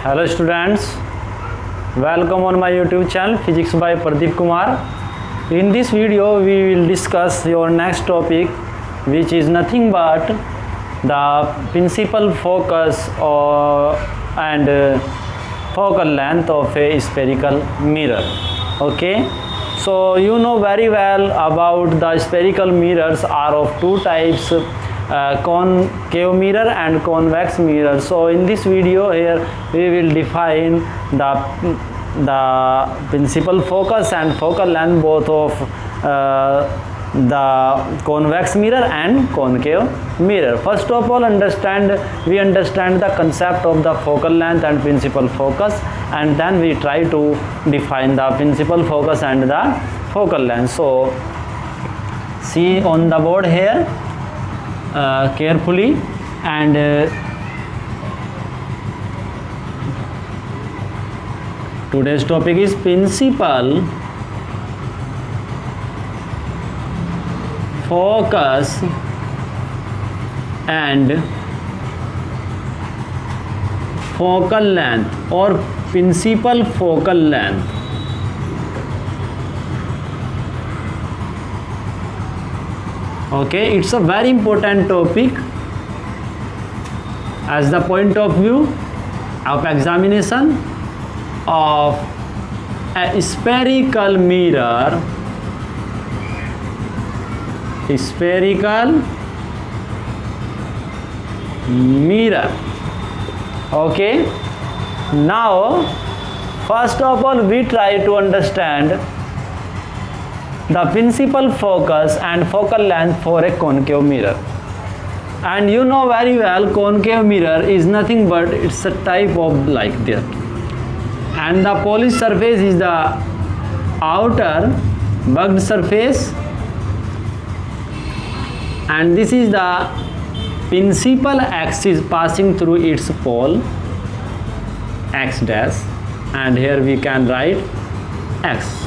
Hello students, welcome on my YouTube channel Physics by Pradeep Kumar. In this video we will discuss your next topic, which is nothing but the principal focus and focal length of a spherical mirror. Okay, so you know very well about the spherical mirrors are of two types, concave mirror and convex mirror. So in this video here we will define the principal focus and focal length both of the convex mirror and concave mirror. First of all, we understand the concept of the focal length and principal focus, and then we try to define the principal focus and the focal length. So see on the board here carefully, and today's topic is principal focus and focal length or principal focal length. Okay, it's a very important topic as the point of view of examination of a spherical mirror. Okay, now first of all we try to understand the principal focus and focal length for a concave mirror. And you know very well concave mirror is nothing but it's a type of like this, and the polished surface is the outer bugged surface, and this is the principal axis passing through its pole x dash, and here we can write x,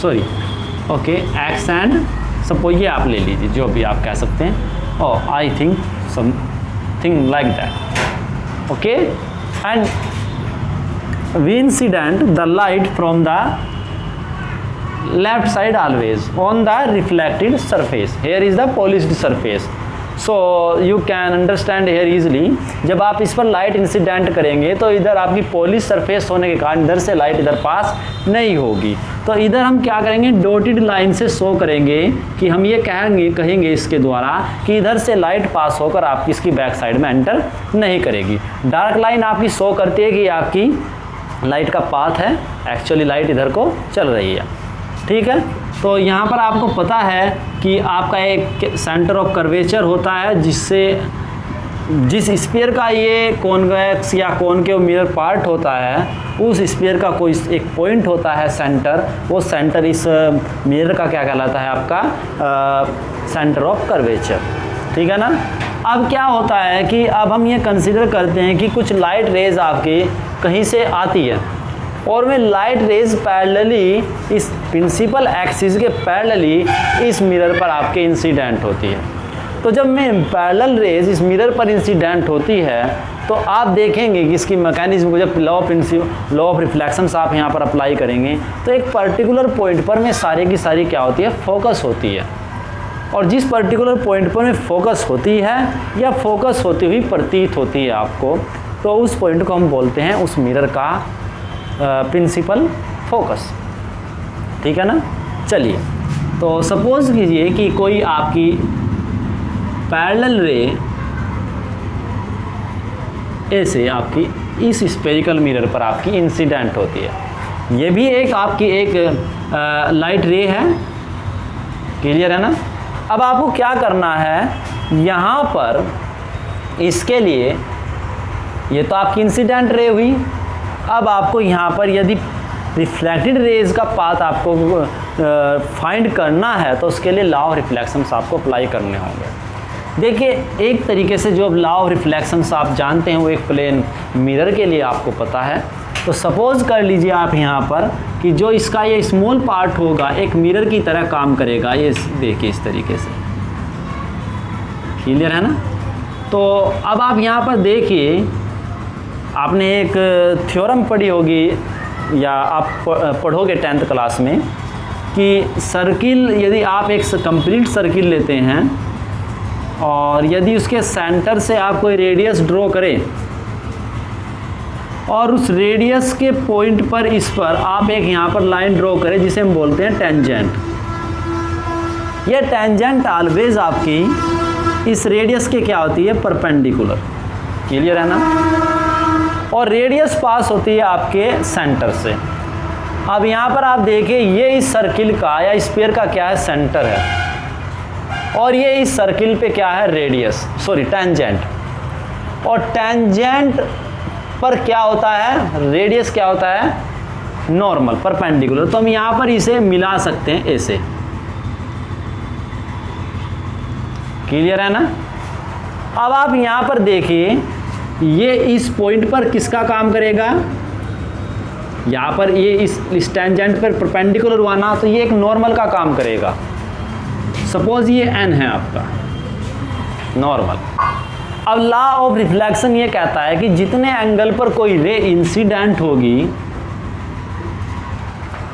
x and suppose ये आप ले लीजिए जो भी आप कह सकते हैं, और I think something like that. Okay, and we incident the light from the left side always on the reflected surface. Here is the polished surface. So you can understand here easily. जब आप इस पर light incident करेंगे तो इधर आपकी polish surface होने के कारण इधर से लाइट इधर पास नहीं होगी, तो इधर हम क्या करेंगे, डॉटेड लाइन से शो करेंगे कि हम ये कहेंगे इसके द्वारा कि इधर से लाइट पास होकर आपकी इसकी बैक साइड में एंटर नहीं करेगी. डार्क लाइन आपकी शो करती है कि आपकी लाइट का पाथ है, एक्चुअली लाइट इधर को चल रही है. ठीक है, तो यहाँ पर आपको पता है कि आपका एक सेंटर ऑफ कर्वेचर होता है जिस स्फीयर का ये कॉन्वेक्स या कॉनकेव मिरर पार्ट होता है, उस स्फीयर का कोई एक पॉइंट होता है सेंटर, वो सेंटर इस मिरर का क्या कहलाता है, आपका सेंटर ऑफ कर्वेचर. ठीक है ना. अब क्या होता है कि अब हम ये कंसीडर करते हैं कि कुछ लाइट रेज आपकी कहीं से आती है और वे लाइट रेज पैरेलली इस प्रिंसिपल एक्सिस के पैरेलली इस मिरर पर आपके इंसिडेंट होती है. तो जब में पैरेलल रेज इस मिरर पर इंसिडेंट होती है तो आप देखेंगे कि इसकी मैकेनिज्म को जब लॉ ऑफ रिफ्लेक्शंस आप यहाँ पर अप्लाई करेंगे तो एक पर्टिकुलर पॉइंट पर में सारी की सारी क्या होती है, फोकस होती है. और जिस पर्टिकुलर पॉइंट पर में फोकस होती है या फोकस होती हुई प्रतीत होती है आपको, तो उस पॉइंट को हम बोलते हैं उस मिरर का प्रिंसिपल फोकस. ठीक है ना. चलिए, तो सपोज कीजिए कि कोई आपकी पैरेलल रे ऐसे आपकी इस स्फेरिकल मिरर पर आपकी इंसिडेंट होती है. ये भी एक आपकी एक लाइट रे है. क्लियर है ना. अब आपको क्या करना है, यहाँ पर इसके लिए ये तो आपकी इंसिडेंट रे हुई. अब आपको यहाँ पर यदि रिफ्लेक्टेड रेज का पाथ आपको फाइंड करना है तो उसके लिए लॉ ऑफ रिफ्लेक्शंस आपको अप्लाई करने होंगे. देखिए, एक तरीके से जो लॉ ऑफ रिफ्लेक्शंस आप जानते हैं वो एक प्लेन मिरर के लिए आपको पता है. तो सपोज कर लीजिए आप यहाँ पर कि जो इसका ये स्मॉल पार्ट होगा एक मिरर की तरह काम करेगा. ये देखिए इस तरीके से क्लियर है ना। तो अब आप यहाँ पर देखिए, आपने एक थ्योरम पढ़ी होगी या आप पढ़ोगे 10th क्लास में कि सर्किल, यदि आप एक कंप्लीट सर्किल लेते हैं और यदि उसके सेंटर से आप कोई रेडियस ड्रॉ करें और उस रेडियस के पॉइंट पर इस पर आप एक यहाँ पर लाइन ड्रॉ करें जिसे हम बोलते हैं टेंजेंट। ये टेंजेंट ऑलवेज आपकी इस रेडियस के क्या होती है, परपेंडिकुलर। क्लियर है ना। और रेडियस पास होती है आपके सेंटर से। अब यहाँ पर आप देखिए, ये इस सर्किल का या स्फीयर का क्या है, सेंटर है, और ये इस सर्किल पे क्या है, रेडियस, सॉरी टेंजेंट। और टेंजेंट पर क्या होता है, रेडियस क्या होता है, नॉर्मल, परपेंडिकुलर। तो हम यहाँ पर इसे मिला सकते हैं ऐसे। क्लियर है ना। अब आप यहाँ पर देखिए, ये इस पॉइंट पर किसका काम करेगा, यहाँ पर ये इस टेंजेंट पर परपेंडिकुलर हुआ ना, तो ये एक नॉर्मल का काम करेगा। सपोज ये n है आपका नॉर्मल। अब लॉ ऑफ रिफ्लेक्शन ये कहता है कि जितने एंगल पर कोई रे इंसिडेंट होगी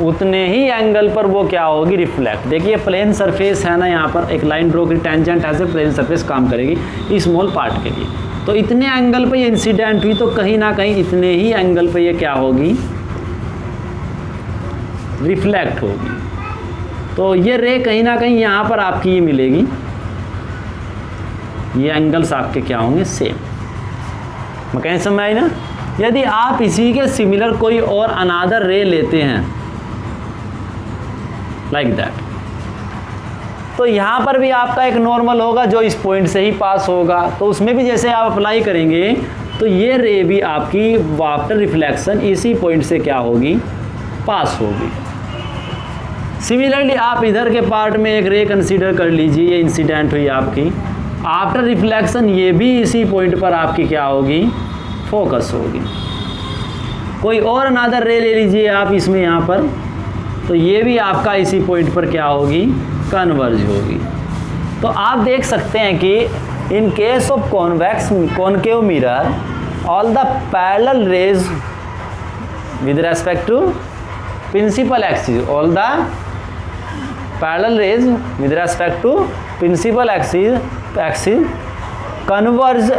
उतने ही एंगल पर वो क्या होगी, रिफ्लेक्ट। देखिए प्लेन सरफेस है ना, यहाँ पर एक लाइन ड्रॉ की, tangent as a plane surface काम करेगी स्मॉल पार्ट के लिए। तो इतने एंगल पे ये इंसिडेंट हुई तो कहीं ना कहीं इतने ही एंगल पे ये क्या होगी, रिफ्लेक्ट होगी। तो ये रे कहीं ना कहीं यहाँ पर आपकी ये मिलेगी, ये एंगल्स आपके क्या होंगे, सेम। मैं कहीं समझ आई ना। यदि आप इसी के सिमिलर कोई और अनादर रे लेते हैं लाइक दैट, तो यहाँ पर भी आपका एक नॉर्मल होगा जो इस पॉइंट से ही पास होगा। तो उसमें भी जैसे आप अप्लाई करेंगे तो ये रे भी आपकी आफ्टर रिफ्लेक्शन इसी पॉइंट से क्या होगी, पास होगी। सिमिलरली आप इधर के पार्ट में एक रे कंसीडर कर लीजिए, ये इंसिडेंट हुई आपकी, आफ्टर रिफ्लेक्शन ये भी इसी पॉइंट पर आपकी क्या होगी, फोकस होगी। कोई और अनदर रे ले लीजिए आप इसमें यहाँ पर, तो ये भी आपका इसी पॉइंट पर क्या होगी, कन्वर्ज होगी। तो आप देख सकते हैं कि in case of convex concave mirror all the parallel rays with respect to principal axis, all the parallel rays with respect to principal axis converge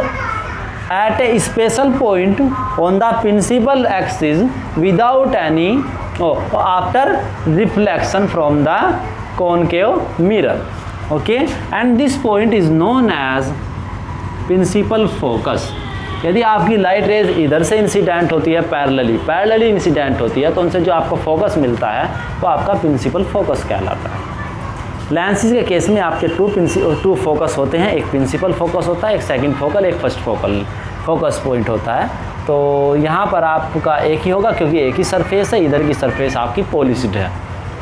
at a special point on the principal axis without any after reflection from the concave mirror. Okay, and this point is known as principal focus. यदि आपकी light rays इधर से incident होती है, parallelly incident होती है, तो उनसे जो आपको फोकस मिलता है वो आपका प्रिंसिपल फोकस कहलाता है। लेंसेज के केस में आपके टू फोकस होते हैं, एक प्रिंसिपल फोकस होता है, एक सेकंड फोकल, एक फर्स्ट फोकल फोकस पॉइंट होता है। तो यहाँ पर आपका एक ही होगा क्योंकि एक ही सरफेस है, इधर की सरफेस आपकी पॉलिश्ड है,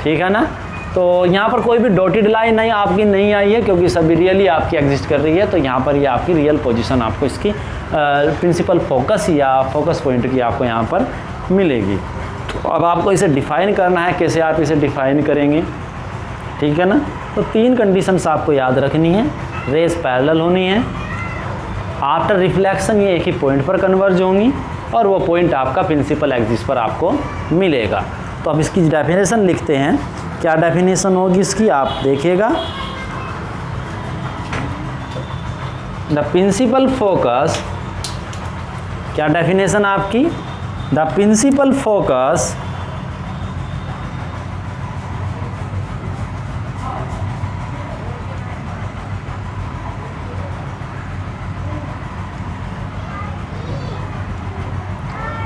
ठीक है ना। तो यहाँ पर कोई भी डॉटेड लाइन नहीं आपकी नहीं आई है क्योंकि सभी रियली आपकी एग्जिस्ट कर रही है। तो यहाँ पर ये आपकी रियल पोजीशन आपको इसकी प्रिंसिपल फोकस या फोकस पॉइंट की आपको यहाँ पर मिलेगी। तो अब आपको इसे डिफ़ाइन करना है, कैसे आप इसे डिफ़ाइन करेंगे, ठीक है ना। तो 3 कंडीशंस आपको याद रखनी है। रेज पैरेलल होनी है, आफ्टर रिफ्लेक्शन ये एक ही पॉइंट पर कन्वर्ज होंगी, और वो पॉइंट आपका प्रिंसिपल एक्सिस पर आपको मिलेगा। तो अब इसकी डेफिनेशन लिखते हैं। क्या डेफिनेशन होगी इसकी, आप देखिएगा। द प्रिंसिपल फोकस, क्या डेफिनेशन आपकी, द प्रिंसिपल फोकस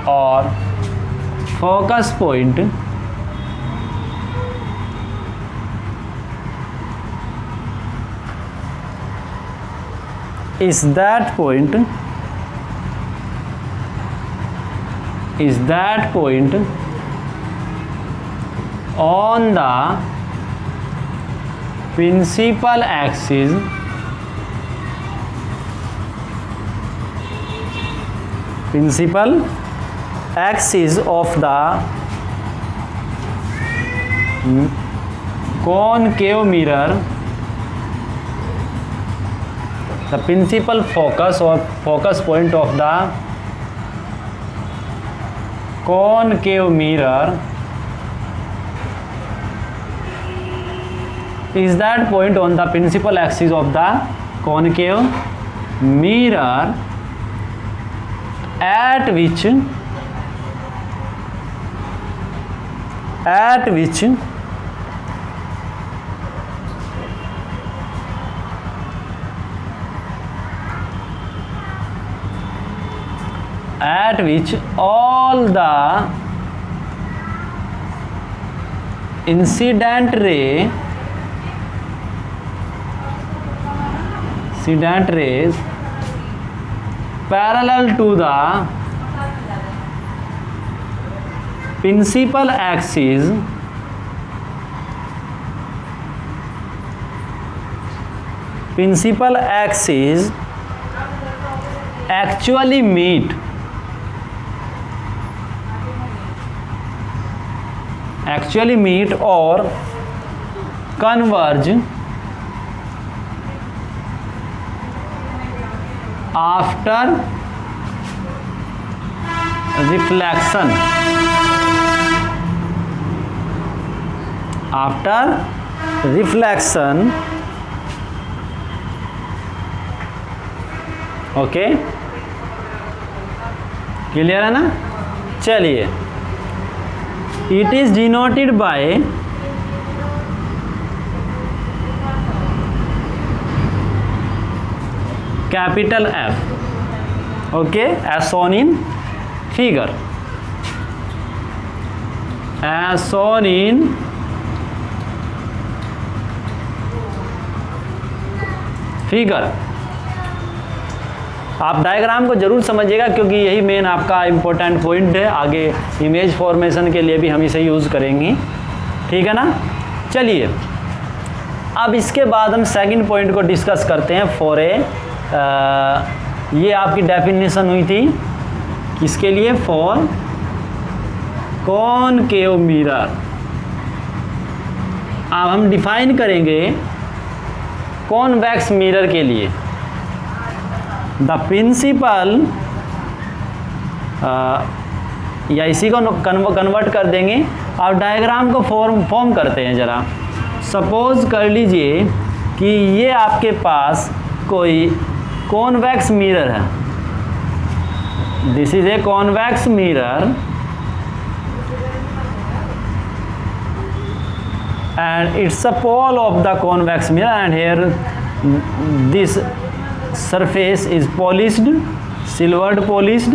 और focus point is that point on the principal axis of the concave mirror the principal focus or focus point of the concave mirror is that point on the principal axis of the concave mirror at which all the incident rays parallel to the principal axis actually meet or converge after reflection okay clear है ना। चलिए, it is denoted by capital F, okay, as shown in figure, आप diagram को जरूर समझिएगा क्योंकि यही main आपका इम्पोर्टेंट पॉइंट है, आगे इमेज फॉर्मेशन के लिए भी हम इसे यूज़ करेंगे, ठीक है ना। चलिए, अब इसके बाद हम सेकंड पॉइंट को डिस्कस करते हैं। फॉर ये आपकी डेफिनेशन हुई थी किसके लिए, फॉर कॉनकेव मिरर। अब हम डिफाइन करेंगे कॉन्वेक्स मिरर के लिए। द प्रिंसिपल या इसी को कन्वर्ट कर देंगे। अब डायग्राम को फॉर्म करते हैं ज़रा। सपोज कर लीजिए कि ये आपके पास कोई कॉन्वेक्स मिरर है, this is a convex mirror and it's a pole of the convex mirror, and here this surface is polished, silvered polished,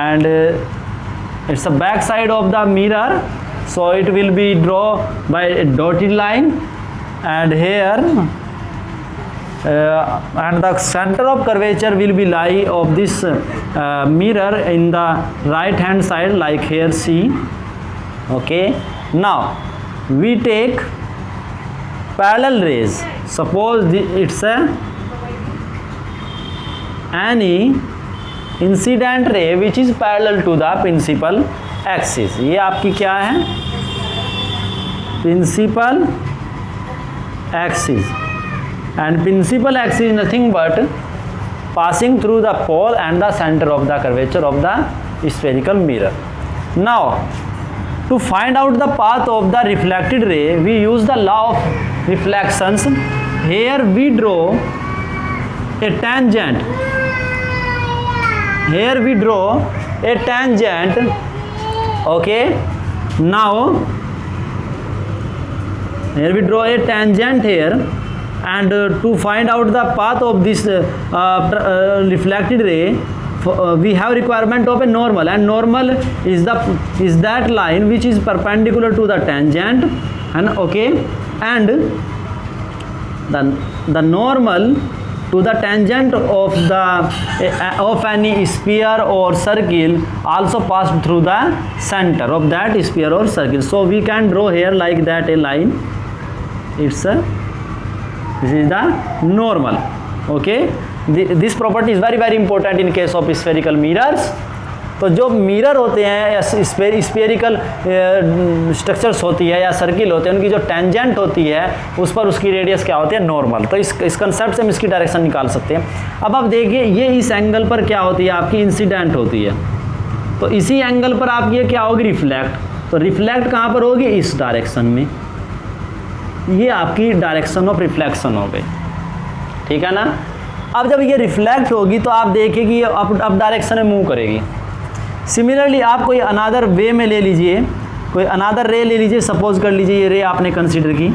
and it's the back side of the mirror, so it will be drawn by a dotted line, and here and the center of curvature will be lie of this mirror in the right hand side, like here see. Okay, now we take parallel rays. Suppose it's any incident ray which is parallel to the principal axis. ये आपकी क्या है, principal axis, and principal axis is nothing but passing through the pole and the center of the curvature of the spherical mirror. Now to find out the path of the reflected ray, we use the law of reflections. Here we draw a tangent. Here we draw a tangent. Okay, now here we draw a tangent here, and to find out the path of this reflected ray, we have requirement of a normal, and normal is that line which is perpendicular to the tangent, and okay, and the normal to the tangent of any sphere or circle also passed through the center of that sphere or circle. So we can draw here like that a line. This is the normal. Okay, this property is very important in case of spherical mirrors. तो जो mirror होते हैं या spherical structures होती है या circle होते हैं, उनकी जो टेंजेंट होती है उस पर उसकी रेडियस क्या होती है, नॉर्मल। तो इस कंसेप्ट से हम इसकी डायरेक्शन निकाल सकते हैं। अब आप देखिए ये इस एंगल पर क्या होती है, आपकी इंसिडेंट होती है, तो इसी एंगल पर आपकी ये क्या होगी, रिफ्लेक्ट। तो रिफ्लेक्ट कहाँ पर होगी, इस डायरेक्शन में। ये आपकी डायरेक्शन ऑफ रिफ्लेक्शन हो गई, ठीक है ना। अब जब ये रिफ्लेक्ट होगी तो आप देखिए कि ये अप डायरेक्शन में मूव करेगी। सिमिलरली आप कोई अनादर वे में ले लीजिए, कोई अनादर रे ले लीजिए, सपोज कर लीजिए ये रे आपने कंसीडर की,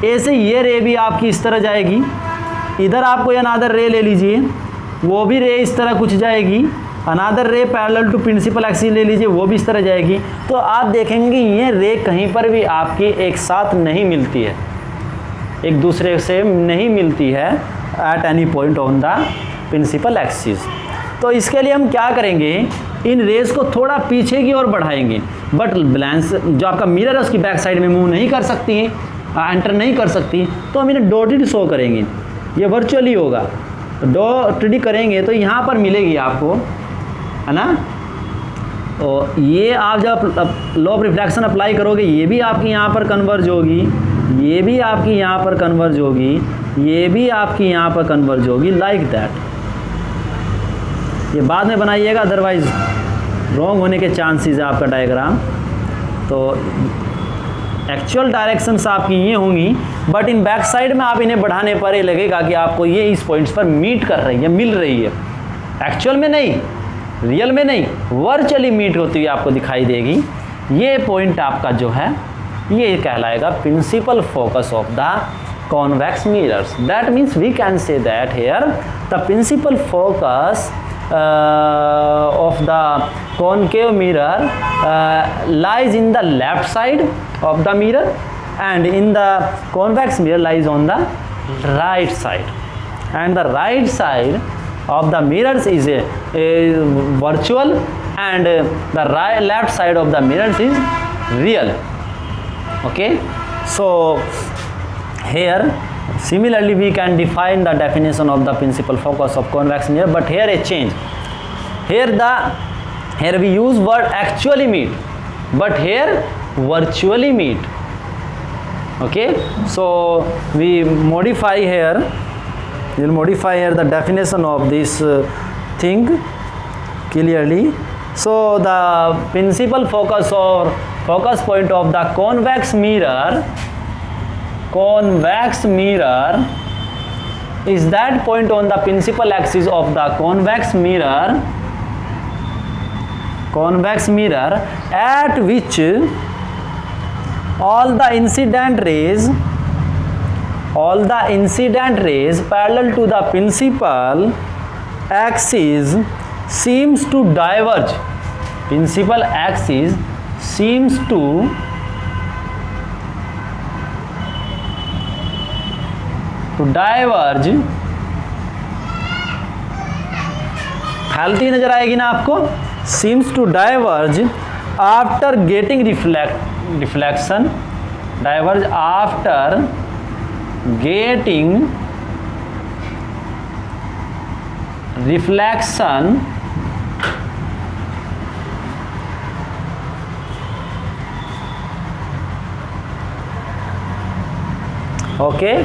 ऐसे ये रे भी आपकी इस तरह जाएगी। इधर आप कोई अनादर रे ले लीजिए, वो भी रे इस तरह कुछ जाएगी। अनादर ray parallel to principal axis ले लीजिए, वो भी इस तरह जाएगी। तो आप देखेंगे ये रे कहीं पर भी आपकी एक साथ नहीं मिलती है, एक दूसरे से नहीं मिलती है at any point on the principal axis. तो इसके लिए हम क्या करेंगे, इन रेस को थोड़ा पीछे की ओर बढ़ाएंगे, बट लेंस जो आपका मिरर है उसकी बैक साइड में मूव नहीं कर सकती है, एंटर नहीं कर सकती, तो हम इन्हें डॉटेड शो करेंगे। ये वर्चुअली होगा, डॉटेड करेंगे तो यहाँ पर मिलेगी आपको, है ना। और ये आप जब लॉ ऑफ रिफ्लेक्शन अप्लाई करोगे, ये भी आपकी यहाँ पर कन्वर्ज होगी, ये भी आपकी यहाँ पर कन्वर्ज होगी, ये भी आपकी यहाँ पर कन्वर्ज होगी, लाइक दैट। ये बाद में बनाइएगा, अदरवाइज रॉन्ग होने के चांसेस है आपका डायग्राम। तो एक्चुअल डायरेक्शंस आपकी ये होंगी, बट इन बैक साइड में आप इन्हें बढ़ाने पर ये लगेगा कि आपको ये इस पॉइंट्स पर मीट कर रही है, मिल रही है। एक्चुअल में नहीं, रियल में नहीं, वर्चुअली मीट होती हुई आपको दिखाई देगी। ये पॉइंट आपका जो है ये कहलाएगा principal focus of the convex mirrors. That means we can say that here the principal focus of the concave mirror lies in the left side of the mirror, and in the convex mirror lies on the right side, and the right side of the mirrors is a virtual, and the left side of the mirrors is real. Okay, so here similarly we can define the definition of the principal focus of convex mirror, but here a change. Here we use word actually meet, but here virtually meet. Okay, so we modify here, we will modify here the definition of this thing clearly. So the principal focus or focus point of the convex mirror is that point on the principal axis of the convex mirror at which all the incident rays parallel to the principal axis seems to diverge. Principal axis seems to diverge, फैलती नजर आएगी ना आपको, seems to diverge after getting reflection, diverge after getting reflection okay,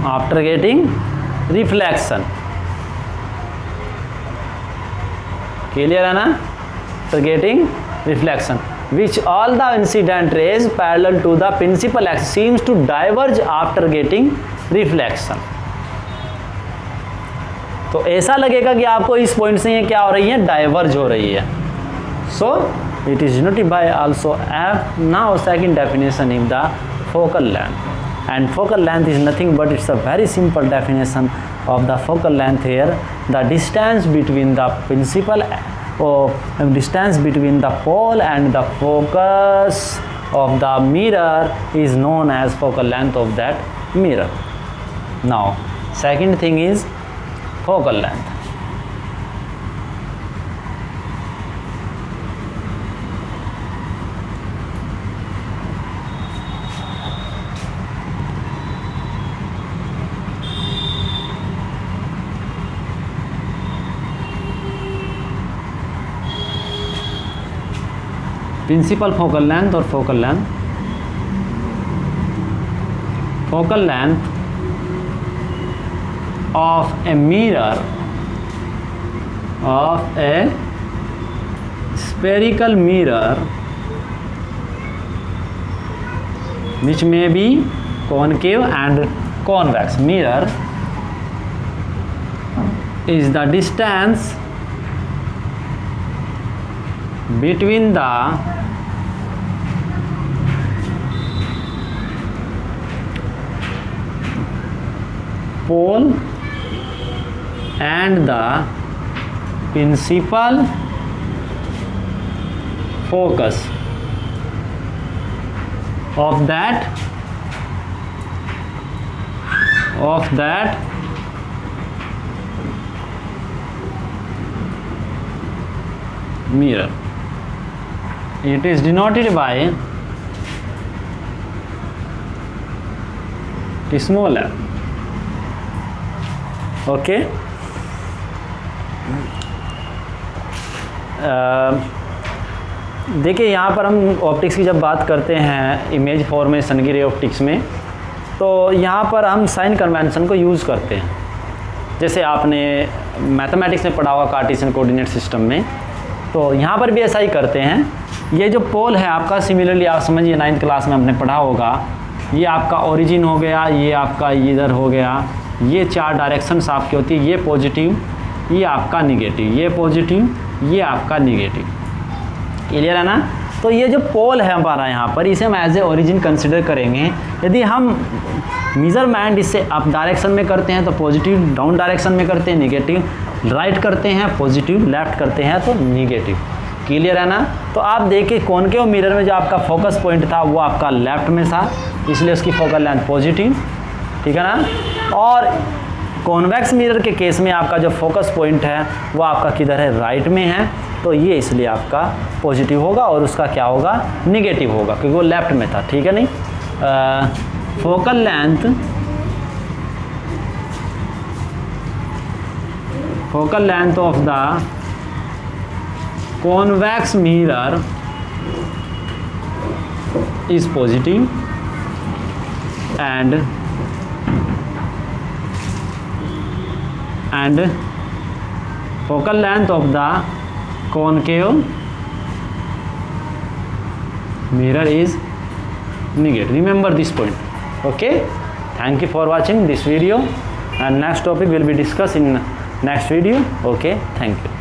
after getting reflection. Clear है ना? After getting reflection, which all the incident rays parallel to the principal axis seems to diverge after getting reflection. तो ऐसा लगेगा कि आपको इस point से ये क्या हो रही है, डाइवर्ज हो रही है. So it is denoted by also F. Now second definition is the focal length. And focal length is nothing but it's a very simple definition of the focal length here. The distance between the principal or distance between the pole and the focus of the mirror is known as focal length of that mirror. Now second thing is focal length. Principal focal length और focal length, focal length of a mirror, of a spherical mirror which may be concave and convex. Mirror is the distance between the pole and the principal focus of that mirror. It is denoted by smaller. Okay देखिए यहाँ पर हम optics की जब बात करते हैं image formation की रे ऑप्टिक्स में, तो यहाँ पर हम साइन कन्वेंशन को यूज़ करते हैं। जैसे आपने मैथमेटिक्स में पढ़ा होगा कार्टेशियन कोऑर्डिनेट सिस्टम में, तो यहाँ पर भी ऐसा ही करते हैं। ये जो पोल है आपका, सिमिलरली आप समझिए 9th क्लास में हमने पढ़ा होगा, ये आपका ओरिजिन हो गया, ये आपका इधर हो गया, ये 4 डायरेक्शंस आपकी होती है, ये पॉजिटिव, ये आपका निगेटिव, ये पॉजिटिव, ये आपका निगेटिव। क्लियर है ना? तो ये जो पोल है हमारा यहाँ पर, इसे हम एज ए ओरिजिन कंसिडर करेंगे। यदि हम मेजरमेंट इससे अप डायरेक्शन में करते हैं तो पॉजिटिव, डाउन डायरेक्शन में करते हैं निगेटिव, राइट करते हैं पॉजिटिव, लेफ्ट करते हैं तो निगेटिव। क्लियर है ना? तो आप देखिए कॉनकेव मिरर में जो आपका फोकस पॉइंट था वो आपका लेफ्ट में था, इसलिए उसकी फोकल लेंथ पॉजिटिव, ठीक है ना। और कॉन्वेक्स मिरर के केस में आपका जो फोकस पॉइंट है वो आपका किधर है, राइट में है, तो ये इसलिए आपका पॉजिटिव होगा और उसका क्या होगा, निगेटिव होगा, क्योंकि वो लेफ्ट में था, ठीक है नहीं। Focal length of the convex mirror is positive and focal length of the concave mirror is negative. Remember this point. Okay, thank you for watching this video, and next topic will be discussed in next video. Okay, thank you.